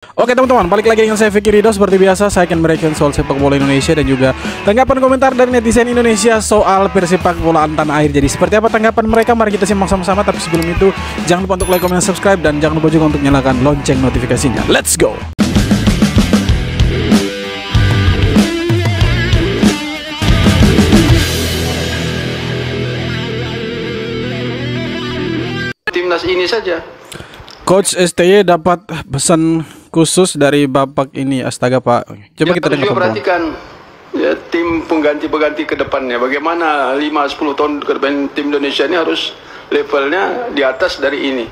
Oke teman-teman, balik lagi dengan saya Vicky Ridho. Seperti biasa saya akan memberikan soal sepak bola Indonesia dan juga tanggapan komentar dari netizen Indonesia soal persepak bolaan tanah air. Jadi seperti apa tanggapan mereka, mari kita simak sama-sama. Tapi sebelum itu jangan lupa untuk like, comment, dan subscribe, dan jangan lupa juga untuk nyalakan lonceng notifikasinya. Let's go. Timnas ini saja. Coach STY dapat pesan khusus dari Bapak ini. Astaga Pak. Coba kita dengar. Perhatikan ya, tim pengganti ke depannya. Bagaimana 5-10 tahun ke depan tim Indonesia ini harus levelnya di atas dari ini.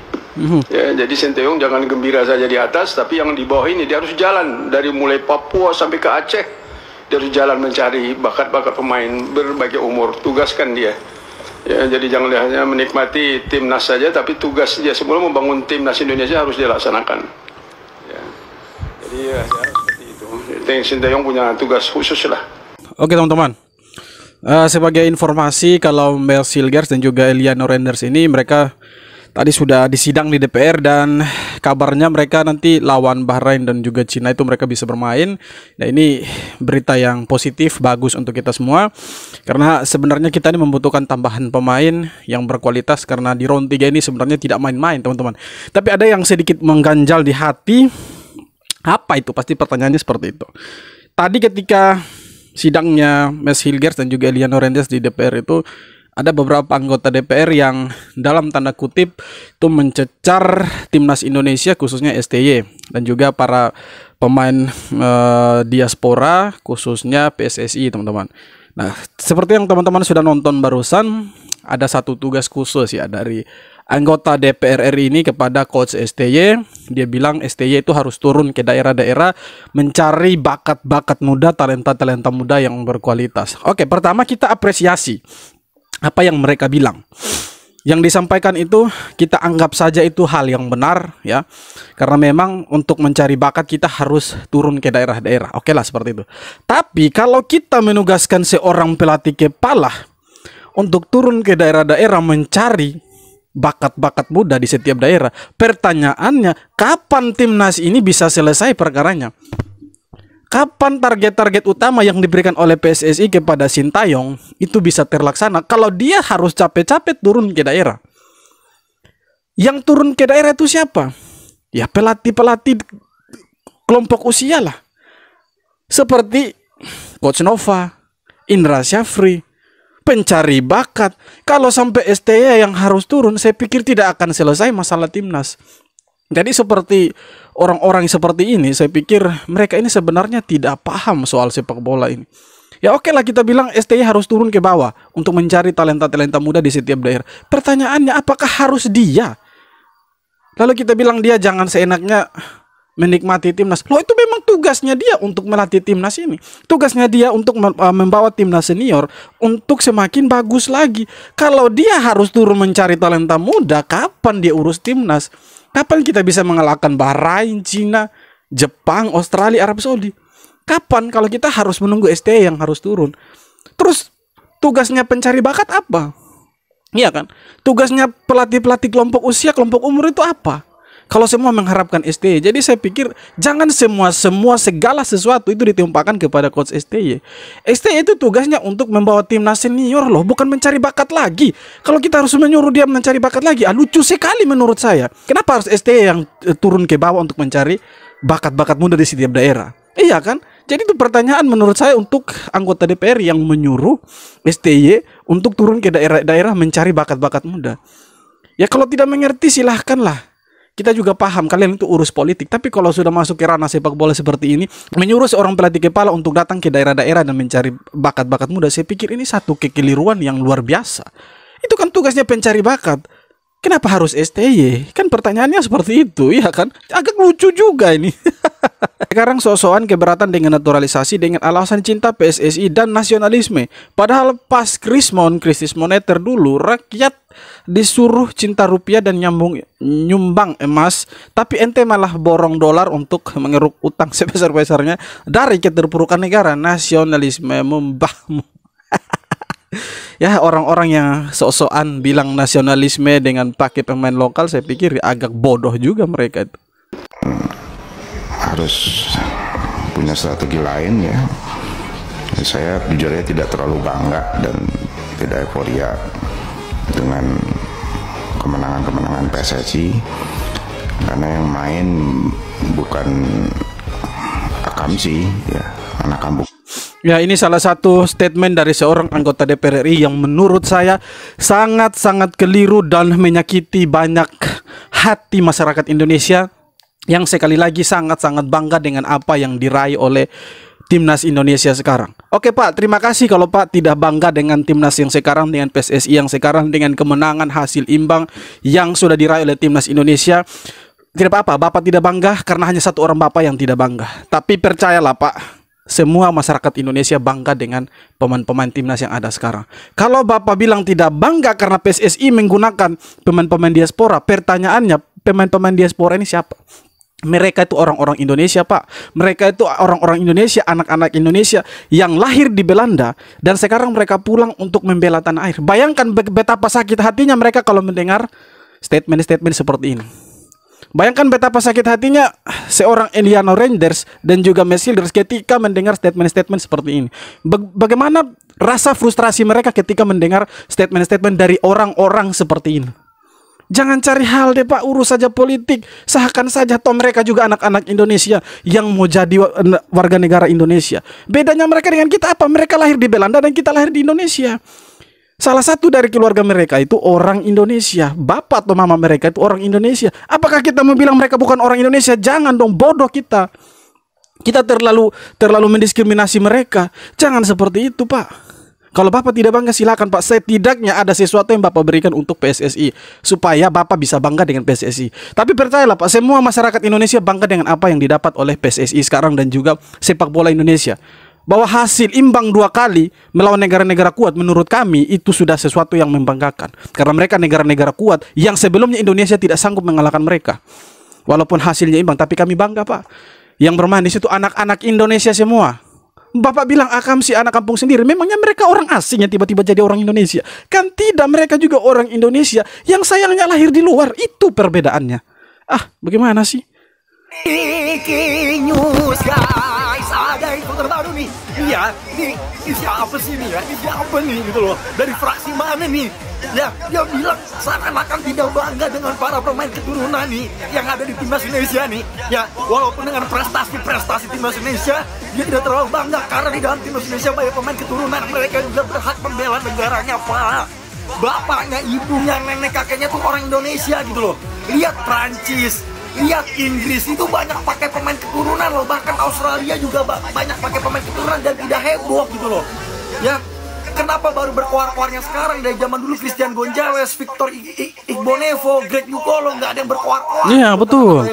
Ya, jadi Sinteyong jangan gembira saja di atas, tapi yang di bawah ini dia harus jalan dari mulai Papua sampai ke Aceh. Dia harus jalan mencari bakat-bakat pemain berbagai umur. Tugaskan dia. Ya, jadi jangan hanya menikmati timnas saja, tapi tugas dia semula membangun timnas Indonesia harus dilaksanakan. Ya. Jadi ya, seperti itu. Sinteyong punya tugas khusus lah. Oke teman-teman, sebagai informasi kalau Mel Silgers dan juga Eliano Renders ini mereka tadi sudah disidang di DPR, dan kabarnya mereka nanti lawan Bahrain dan juga Cina itu mereka bisa bermain. Nah ini berita yang positif, bagus untuk kita semua, karena sebenarnya kita ini membutuhkan tambahan pemain yang berkualitas, karena di round 3 ini sebenarnya tidak main-main teman-teman. Tapi ada yang sedikit mengganjal di hati. Apa itu? Pasti pertanyaannya seperti itu. Tadi ketika sidangnya Mes Hilgers dan juga Eliano Renders di DPR itu, ada beberapa anggota DPR yang dalam tanda kutip itu mencecar timnas Indonesia, khususnya STY dan juga para pemain diaspora, khususnya PSSI teman-teman. Nah, seperti yang teman-teman sudah nonton barusan, ada satu tugas khusus ya dari anggota DPR RI ini kepada Coach STY. Dia bilang STY itu harus turun ke daerah-daerah mencari bakat-bakat muda, talenta-talenta muda yang berkualitas. Oke, pertama kita apresiasi apa yang mereka bilang. Yang disampaikan itu kita anggap saja itu hal yang benar ya. Karena memang untuk mencari bakat kita harus turun ke daerah-daerah. Oke lah seperti itu. Tapi kalau kita menugaskan seorang pelatih kepala untuk turun ke daerah-daerah mencari bakat-bakat muda di setiap daerah, pertanyaannya kapan timnas ini bisa selesai perkaranya? Kapan target-target utama yang diberikan oleh PSSI kepada Sintayong itu bisa terlaksana kalau dia harus capek-capek turun ke daerah? Yang turun ke daerah itu siapa? Ya pelatih-pelatih kelompok usia lah. Seperti Coach Nova, Indra Syafri, pencari bakat. Kalau sampai STY yang harus turun, saya pikir tidak akan selesai masalah timnas. Jadi seperti orang-orang seperti ini, saya pikir mereka ini sebenarnya tidak paham soal sepak bola ini. Ya oke lah kita bilang STY harus turun ke bawah untuk mencari talenta-talenta muda di setiap daerah. Pertanyaannya apakah harus dia? Lalu kita bilang dia jangan seenaknya menikmati timnas. Loh itu memang tugasnya dia untuk melatih timnas ini. Tugasnya dia untuk membawa timnas senior untuk semakin bagus lagi. Kalau dia harus turun mencari talenta muda, kapan dia urus timnas? Kapan kita bisa mengalahkan Bahrain, Cina, Jepang, Australia, Arab Saudi? Kapan kalau kita harus menunggu STY yang harus turun? Terus tugasnya pencari bakat apa? Iya kan? Tugasnya pelatih-pelatih kelompok usia, kelompok umur itu apa? Kalau semua mengharapkan STY. Jadi saya pikir jangan segala sesuatu itu ditimpakan kepada Coach STY. STY itu tugasnya untuk membawa timnas senior loh, bukan mencari bakat lagi. Kalau kita harus menyuruh dia mencari bakat lagi, lucu sekali menurut saya. Kenapa harus STY yang turun ke bawah untuk mencari bakat-bakat muda di setiap daerah? Iya kan? Jadi itu pertanyaan menurut saya untuk anggota DPR yang menyuruh STY untuk turun ke daerah-daerah mencari bakat-bakat muda. Ya kalau tidak mengerti silahkanlah. Kita juga paham kalian itu urus politik. Tapi kalau sudah masuk ke ranah sepak bola seperti ini, menyuruh seorang pelatih kepala untuk datang ke daerah-daerah dan mencari bakat-bakat muda, saya pikir ini satu kekeliruan yang luar biasa. Itu kan tugasnya pencari bakat. Kenapa harus STY? Kan pertanyaannya seperti itu, ya kan? Agak lucu juga ini. Sekarang sok-sokan keberatan dengan naturalisasi dengan alasan cinta PSSI dan nasionalisme. Padahal pas krisis moneter dulu, rakyat disuruh cinta rupiah dan nyumbang emas, tapi ente malah borong dolar untuk mengeruk utang sebesar-besarnya dari keterpurukan negara. Nasionalisme membahmu. Ya orang-orang yang sok-sokan bilang nasionalisme dengan pakai pemain lokal, saya pikir agak bodoh juga mereka itu. harus punya strategi lain ya. Saya jujurnya tidak terlalu bangga dan tidak euforia dengan kemenangan-kemenangan PSSI, karena yang main bukan Akamsi ya, anak kampung. Ya, ini salah satu statement dari seorang anggota DPR RI yang menurut saya sangat-sangat keliru dan menyakiti banyak hati masyarakat Indonesia yang sekali lagi sangat-sangat bangga dengan apa yang diraih oleh Timnas Indonesia sekarang. Oke Pak, terima kasih kalau Pak tidak bangga dengan Timnas yang sekarang, dengan PSSI yang sekarang, dengan kemenangan hasil imbang yang sudah diraih oleh Timnas Indonesia. Tidak apa-apa, Bapak tidak bangga karena hanya satu orang Bapak yang tidak bangga. Tapi percayalah Pak, semua masyarakat Indonesia bangga dengan pemain-pemain Timnas yang ada sekarang. Kalau Bapak bilang tidak bangga karena PSSI menggunakan pemain-pemain diaspora, pertanyaannya pemain-pemain diaspora ini siapa? Mereka itu orang-orang Indonesia Pak. Mereka itu orang-orang Indonesia, anak-anak Indonesia yang lahir di Belanda dan sekarang mereka pulang untuk membela tanah air. Bayangkan betapa sakit hatinya mereka kalau mendengar statement-statement seperti ini. Bayangkan betapa sakit hatinya seorang Eliano Reinders dan juga Mesilders ketika mendengar statement-statement seperti ini. Bagaimana rasa frustrasi mereka ketika mendengar statement-statement dari orang-orang seperti ini. Jangan cari hal deh Pak, urus saja politik. Sahkan saja, toh mereka juga anak-anak Indonesia yang mau jadi warga negara Indonesia. Bedanya mereka dengan kita apa? Mereka lahir di Belanda dan kita lahir di Indonesia. Salah satu dari keluarga mereka itu orang Indonesia. Bapak atau mama mereka itu orang Indonesia. Apakah kita mau bilang mereka bukan orang Indonesia? Jangan dong, bodoh kita. Kita terlalu mendiskriminasi mereka. Jangan seperti itu Pak. Kalau Bapak tidak bangga silakan Pak. Setidaknya ada sesuatu yang Bapak berikan untuk PSSI supaya Bapak bisa bangga dengan PSSI. Tapi percayalah Pak, semua masyarakat Indonesia bangga dengan apa yang didapat oleh PSSI sekarang dan juga sepak bola Indonesia. Bahwa hasil imbang 2 kali melawan negara-negara kuat menurut kami itu sudah sesuatu yang membanggakan. Karena mereka negara-negara kuat yang sebelumnya Indonesia tidak sanggup mengalahkan mereka. Walaupun hasilnya imbang, tapi kami bangga Pak. Yang bermain di situ anak-anak Indonesia semua. Bapak bilang Akamsi anak kampung sendiri. Memangnya mereka orang asing yang tiba-tiba jadi orang Indonesia? Kan tidak, mereka juga orang Indonesia yang sayangnya lahir di luar. Itu perbedaannya. Ah, bagaimana sih? News guys, ada info terbaru nih. Iya, ini siapa sih nih ya? Ini siapa nih gitu loh? Dari fraksi mana nih? Ya, dia bilang seakan-akan tidak bangga dengan para pemain keturunan nih yang ada di Timnas Indonesia nih. Ya, walaupun dengan prestasi Timnas Indonesia, dia tidak terlalu bangga karena di dalam Timnas Indonesia banyak pemain keturunan. Mereka juga berhak membela negaranya, Pak. Bapaknya, ibunya, nenek kakeknya tuh orang Indonesia gitu loh. Lihat Prancis, lihat Inggris itu banyak pakai pemain keturunan loh. Bahkan Australia juga banyak pakai pemain keturunan dan tidak heboh gitu loh. Ya, kenapa baru berkoar-koarnya sekarang? Dari zaman dulu Christian Gonzalez, Victor Igbonevo, Greg Nyukolo nggak ada yang berkoar-koar. Iya betul.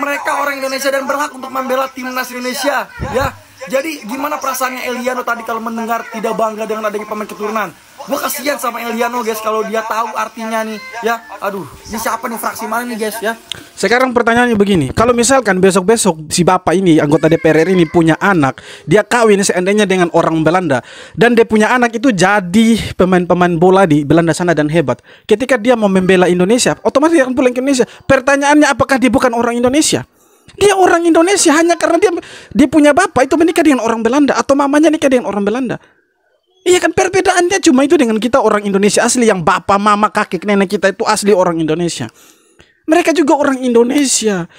Mereka orang Indonesia dan berhak untuk membela Timnas Indonesia. Ya, jadi gimana perasaannya Eliano tadi kalau mendengar tidak bangga dengan adanya pemain keturunan? Gue kasihan sama Eliano guys kalau dia tahu artinya nih. Ya, aduh, ini siapa nih, fraksi mana nih guys ya? Sekarang pertanyaannya begini, kalau misalkan besok-besok si Bapak ini, anggota DPR ini punya anak, dia kawin seandainya dengan orang Belanda, dan dia punya anak itu jadi pemain-pemain bola di Belanda sana dan hebat. Ketika dia mau membela Indonesia, otomatis dia akan pulang ke Indonesia. Pertanyaannya, apakah dia bukan orang Indonesia? Dia orang Indonesia hanya karena dia punya bapak itu menikah dengan orang Belanda atau mamanya nikah dengan orang Belanda. Iya kan, perbedaannya cuma itu dengan kita orang Indonesia asli yang bapak, mama, kakek, nenek kita itu asli orang Indonesia. Mereka juga orang Indonesia.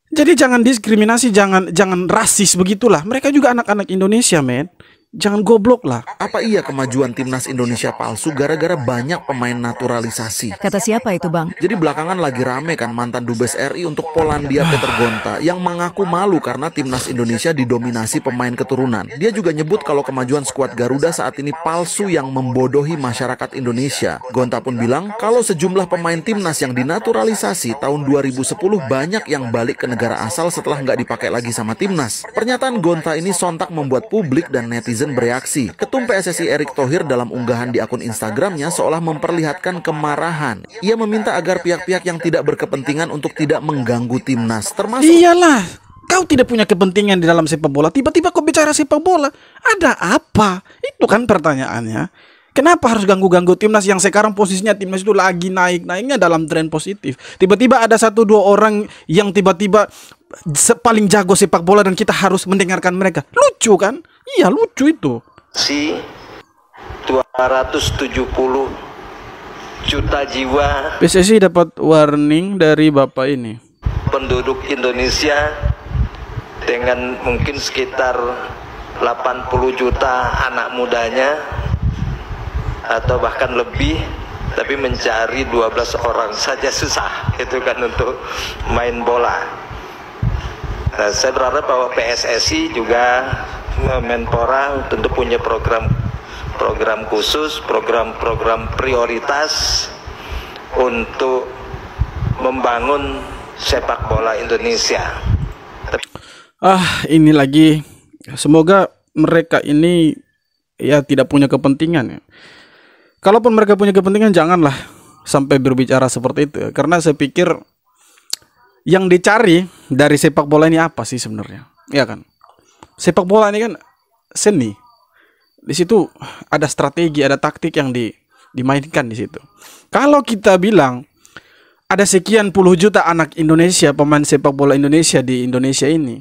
Jadi jangan diskriminasi, jangan rasis begitulah. Mereka juga anak-anak Indonesia, men. Jangan goblok lah. Apa iya kemajuan Timnas Indonesia palsu gara-gara banyak pemain naturalisasi? Kata siapa itu Bang? Jadi belakangan lagi rame kan mantan Dubes RI untuk Polandia Peter Gonta yang mengaku malu karena Timnas Indonesia didominasi pemain keturunan. Dia juga nyebut kalau kemajuan skuad Garuda saat ini palsu yang membodohi masyarakat Indonesia. Gonta pun bilang kalau sejumlah pemain Timnas yang dinaturalisasi tahun 2010 banyak yang balik ke negara asal setelah nggak dipakai lagi sama Timnas. Pernyataan Gonta ini sontak membuat publik dan netizen bereaksi. Ketum PSSI Erick Thohir dalam unggahan di akun Instagramnya seolah memperlihatkan kemarahan. Ia meminta agar pihak-pihak yang tidak berkepentingan untuk tidak mengganggu Timnas, termasuk... Iyalah, kau tidak punya kepentingan di dalam sepak bola, tiba-tiba kau bicara sepak bola. Ada apa? Itu kan pertanyaannya. Kenapa harus ganggu-ganggu Timnas yang sekarang posisinya Timnas itu lagi naik-naiknya dalam tren positif. Tiba-tiba ada 1-2 orang yang tiba-tiba paling jago sepak bola dan kita harus mendengarkan mereka. Lucu kan? Iya, lucu itu. 270 juta jiwa PSSI dapat warning dari Bapak ini. Penduduk Indonesia dengan mungkin sekitar 80 juta anak mudanya atau bahkan lebih, tapi mencari 12 orang saja susah itu kan untuk main bola. Nah, saya berharap bahwa PSSI juga, Menpora tentu punya program khusus, program prioritas untuk membangun sepak bola Indonesia. Ini lagi, semoga mereka ini ya tidak punya kepentingan ya. Kalaupun mereka punya kepentingan, janganlah sampai berbicara seperti itu. Karena saya pikir yang dicari dari sepak bola ini apa sih sebenarnya? Ya kan? Sepak bola ini kan seni. Di situ ada strategi, ada taktik yang dimainkan di situ. Kalau kita bilang ada sekian puluh juta anak Indonesia, pemain sepak bola Indonesia di Indonesia ini,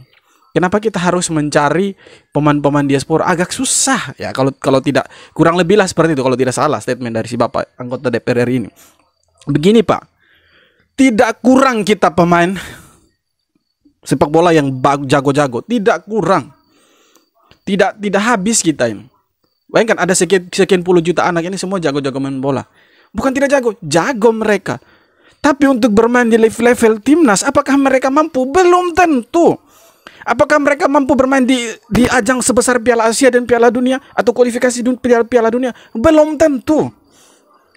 kenapa kita harus mencari pemain-pemain diaspora? Agak susah ya, kalau tidak, kurang lebih lah seperti itu kalau tidak salah statement dari si Bapak anggota DPR RI ini. Begini Pak, tidak kurang kita pemain sepak bola yang jago-jago, tidak kurang, tidak habis kita ini. Bayangkan ada sekian puluh juta anak ini semua jago-jago main bola. Bukan tidak jago, jago mereka. Tapi untuk bermain di level timnas, apakah mereka mampu? Belum tentu. Apakah mereka mampu bermain di ajang sebesar Piala Asia dan Piala Dunia atau kualifikasi Piala Dunia? Belum tentu.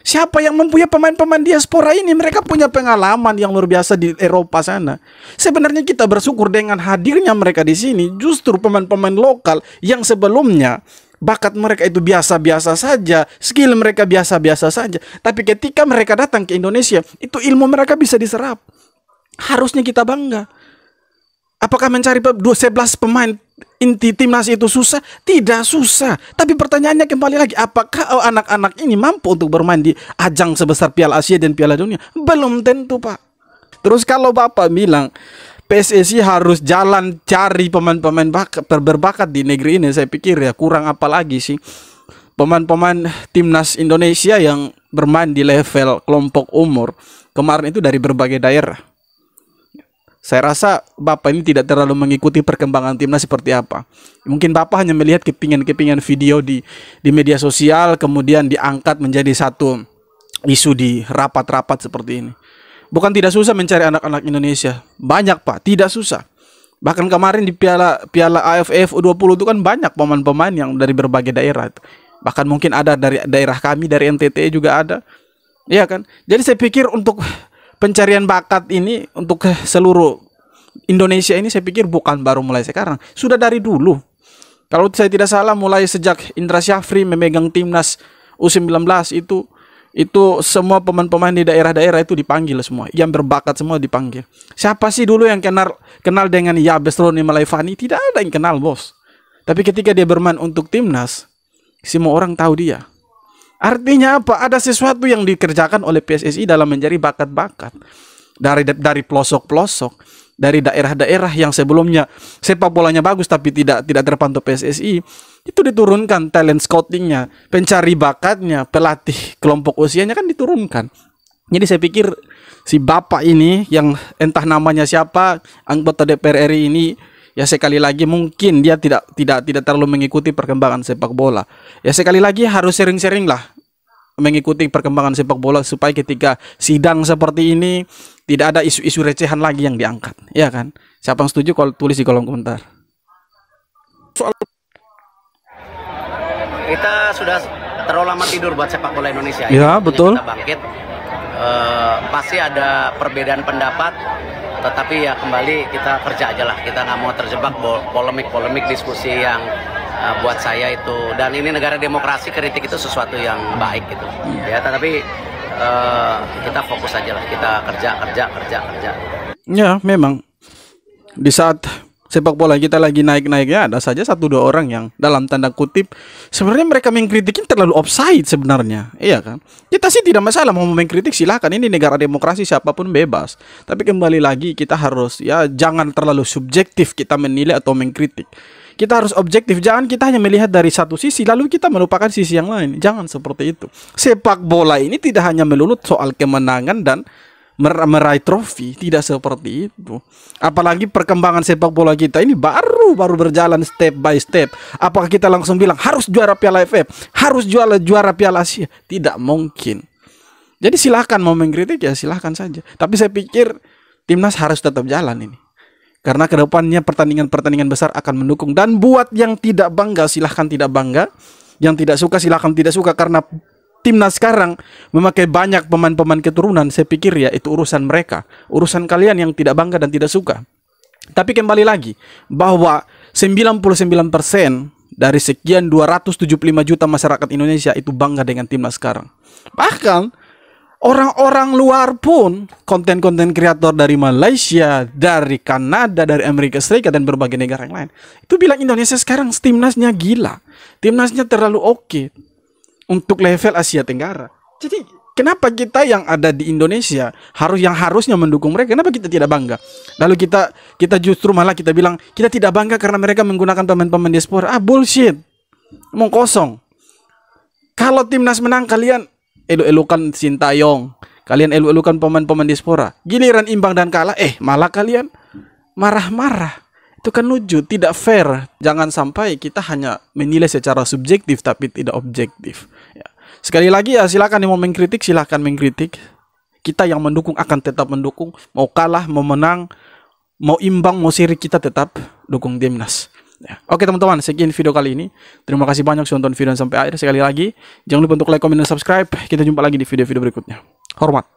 Siapa yang mampu? Ya pemain-pemain diaspora ini. Mereka punya pengalaman yang luar biasa di Eropa sana. Sebenarnya kita bersyukur dengan hadirnya mereka di sini. Justru pemain-pemain lokal yang sebelumnya bakat mereka itu biasa-biasa saja, skill mereka biasa-biasa saja. Tapi ketika mereka datang ke Indonesia, itu ilmu mereka bisa diserap. Harusnya kita bangga. Apakah mencari 11 pemain inti timnas itu susah? Tidak susah. Tapi pertanyaannya kembali lagi, apakah anak-anak ini mampu untuk bermain di ajang sebesar Piala Asia dan Piala Dunia? Belum tentu, Pak. Terus kalau Bapak bilang PSSI harus jalan cari pemain-pemain berbakat di negeri ini, saya pikir ya kurang apa lagi sih pemain-pemain timnas Indonesia yang bermain di level kelompok umur kemarin itu dari berbagai daerah. Saya rasa Bapak ini tidak terlalu mengikuti perkembangan timnas seperti apa. Mungkin Bapak hanya melihat kepingan-kepingan video di media sosial, kemudian diangkat menjadi satu isu di rapat-rapat seperti ini. Bukan tidak susah mencari anak-anak Indonesia. Banyak Pak, tidak susah. Bahkan kemarin di Piala AFF U20 itu kan banyak pemain-pemain yang dari berbagai daerah. Bahkan mungkin ada dari daerah kami, dari NTT juga ada. Iya kan? Jadi saya pikir untuk pencarian bakat ini untuk seluruh Indonesia ini, saya pikir bukan baru mulai sekarang. Sudah dari dulu. Kalau saya tidak salah mulai sejak Indra Syafri memegang timnas U19 itu semua pemain-pemain di daerah-daerah itu dipanggil semua. Yang berbakat semua dipanggil. Siapa sih dulu yang kenal dengan Yabes Roni Malaifani? Tidak ada yang kenal, bos. Tapi ketika dia bermain untuk timnas, semua orang tahu dia. Artinya apa? Ada sesuatu yang dikerjakan oleh PSSI dalam mencari bakat-bakat. Dari pelosok-pelosok, dari daerah-daerah yang sebelumnya sepak bolanya bagus tapi tidak terpantau PSSI, itu diturunkan talent scoutingnya, pencari bakatnya, pelatih kelompok usianya kan diturunkan. Jadi saya pikir si Bapak ini yang entah namanya siapa, anggota DPR RI ini, ya sekali lagi mungkin dia tidak terlalu mengikuti perkembangan sepak bola. Ya sekali lagi harus sering-sering lah mengikuti perkembangan sepak bola supaya ketika sidang seperti ini tidak ada isu-isu recehan lagi yang diangkat, ya kan? Siapa yang setuju kalau tulis di kolom komentar. Kita sudah terlalu lama tidur buat sepak bola Indonesia. Ya, betul. Kita bangkit. Pasti ada perbedaan pendapat, tetapi ya kembali kita kerja aja lah. Kita nggak mau terjebak polemik diskusi yang buat saya itu, dan ini negara demokrasi, kritik itu sesuatu yang baik gitu. Ya, tetapi kita fokus aja lah, kita kerja. Ya, memang di saat sepak bola kita lagi naik-naiknya, ada saja 1-2 orang yang dalam tanda kutip sebenarnya mereka mengkritikin terlalu offside sebenarnya. Iya kan? Kita sih tidak masalah mau mengkritik, silahkan, ini negara demokrasi, siapapun bebas. Tapi kembali lagi kita harus ya jangan terlalu subjektif kita menilai atau mengkritik. Kita harus objektif, jangan kita hanya melihat dari satu sisi lalu kita melupakan sisi yang lain. Jangan seperti itu. Sepak bola ini tidak hanya melulu soal kemenangan dan meraih trofi, tidak seperti itu. Apalagi perkembangan sepak bola kita ini baru berjalan step by step. Apakah kita langsung bilang harus juara Piala AFF, harus juara Piala Asia? Tidak mungkin. Jadi silahkan mau mengkritik ya silahkan saja. Tapi saya pikir timnas harus tetap jalan ini, karena kedepannya pertandingan-pertandingan besar akan mendukung. Dan buat yang tidak bangga silahkan tidak bangga, yang tidak suka silahkan tidak suka, karena timnas sekarang memakai banyak pemain-pemain keturunan. Saya pikir ya itu urusan mereka, urusan kalian yang tidak bangga dan tidak suka. Tapi kembali lagi bahwa 99% dari sekian 275 juta masyarakat Indonesia itu bangga dengan timnas sekarang. Bahkan orang-orang luar pun, konten-konten kreator dari Malaysia, dari Kanada, dari Amerika Serikat dan berbagai negara yang lain, itu bilang Indonesia sekarang timnasnya gila, timnasnya terlalu oke untuk level Asia Tenggara. Jadi kenapa kita yang ada di Indonesia harusnya mendukung mereka? Kenapa kita tidak bangga? Lalu kita justru malah kita bilang kita tidak bangga karena mereka menggunakan pemain-pemain diaspora. Bullshit, omong kosong. Kalau timnas menang kalian elu-elukan Sintayong, kalian elu-elukan pemain-pemain diaspora. Giliran imbang dan kalah, malah kalian marah-marah. Itu kan lucu, tidak fair. Jangan sampai kita hanya menilai secara subjektif tapi tidak objektif. Ya. Sekali lagi ya silakan yang mau mengkritik silakan mengkritik. Kita yang mendukung akan tetap mendukung. Mau kalah, mau menang, mau imbang, mau seri, kita tetap dukung timnas. Ya. Oke teman-teman, sekian video kali ini. Terima kasih banyak sudah nonton video sampai akhir. Sekali lagi jangan lupa untuk like, comment, dan subscribe. Kita jumpa lagi di video-video berikutnya. Hormat.